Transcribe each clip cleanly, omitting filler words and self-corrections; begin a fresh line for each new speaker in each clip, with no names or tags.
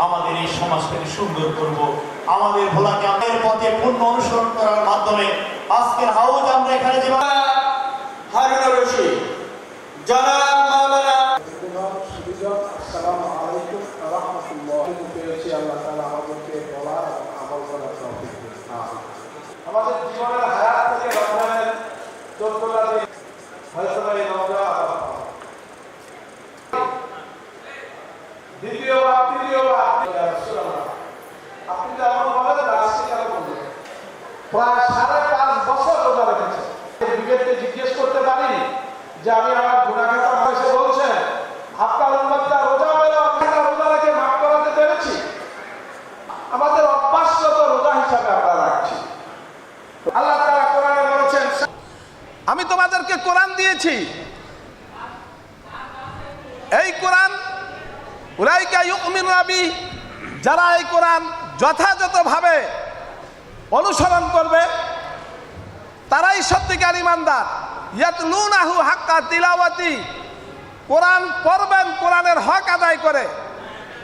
আমাদের এই সমাজটাকে সুন্দর করব। আমাদের ভোলাকে আমাদের পথে পূর্ণ অনুসরণ করার মাধ্যমে আজকের হাউজ আমরা এখানে যে
হারুন রশিদ জনাব মাওলানা
আসসালামু আলাইকুম ওয়া রাহমাতুল্লাহ। পেয়েছি আল্লাহ তাআলা আমাদেরকে বলা এবং আমল করার তৌফিক দিন। আমাদের জীবনের হায়াত থেকে রমজানের 14টা দিন হয়তো এই রমজান দ্বিতীয়বার তৃতীয়বার আপনি যেমন বলেন রাশি কেন বললেন প্রায় 5.5 বছর রোজা রেখেছে। বিবেককে জিজ্ঞেস করতে পারিনি যে আমি আমার গুনাহগার হয়েছে বলছেন আপনার উম্মতটা রোজা পেলেও আপনারা রোজা রেখে মাফ করাতে পেরেছি। আমাদের অভ্যাসগত রোজা হিসাবে আমরা রাখছি। আল্লাহ তাআলা কোরআনে বলেছেন আমি তোমাদেরকে কোরআন দিয়েছি, এই কোরআন উলাইকা ইউমিনুনা বি, যারা এই কোরআন যথাযথভাবে অনুসরণ করবে তারাই সত্যিকার ঈমানদার। ইয়াতলুনাহু হাক্কা তিলাওয়াতি, কোরআন পড়বেন কোরআনের হক আদায় করে।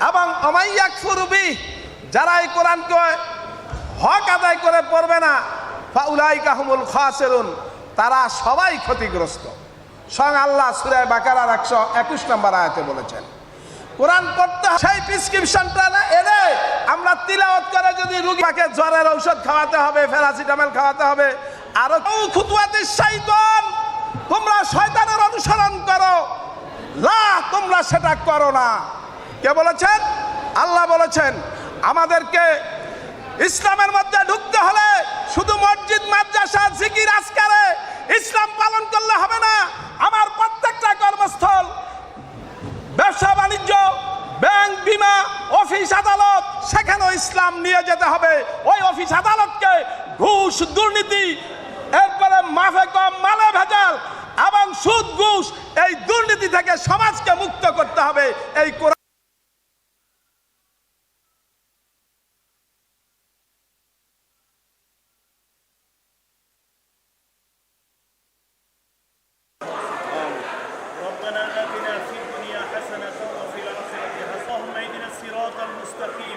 এবং আমাইয়াকফুরু বি, যারা এই কোরআনকে হক আদায় করে পড়বে না, ফাউলাইকা হুমুল খাসিরুন, তারা সবাই ক্ষতিগ্রস্ত। স্বয়ং আল্লাহ সূরা বাকারার 121 নম্বর আয়াতে বলেছেন কোরআন পড়তে সেই প্রেসক্রিপশনটা না এনে আমরা তিলাওয়াত করে যদি রোগীকে জ্বরের ঔষধ খাওয়াতে হবে, প্যারাসিটামল খাওয়াতে হবে, আরো খুতুয়াতিশ শাইতান, তোমরা শয়তানের অনুসরণ করো, লা তোমরা সেটা করো না। কে বলেছেন? আল্লাহ বলেছেন আমাদেরকে ইসলামের মধ্যে ঢুকতে হলে শুধু মসজিদ মাদ্রাসা জিকির আজকারে ইসলাম পালন করলে হবে না। আমার প্রত্যেকটা কর্মস্থল, ব্যবসা বাণিজ্য, ব্যাংক, বিমা, অফিস আদালত, সেখানেও ইসলাম নিয়ে যেতে হবে। ওই অফিস আদালতকে ঘুষ, দুর্নীতি, এরপরে মাফে কম মালে ভেজাল এবং সুদ ঘুষ, এই দুর্নীতি থেকে সমাজকে মুক্ত করতে হবে। এই কোরআন
ربنا آتنا في الدنيا حسنة وفي الآخرة حسنة اللهم اهدنا الصراط المستقيم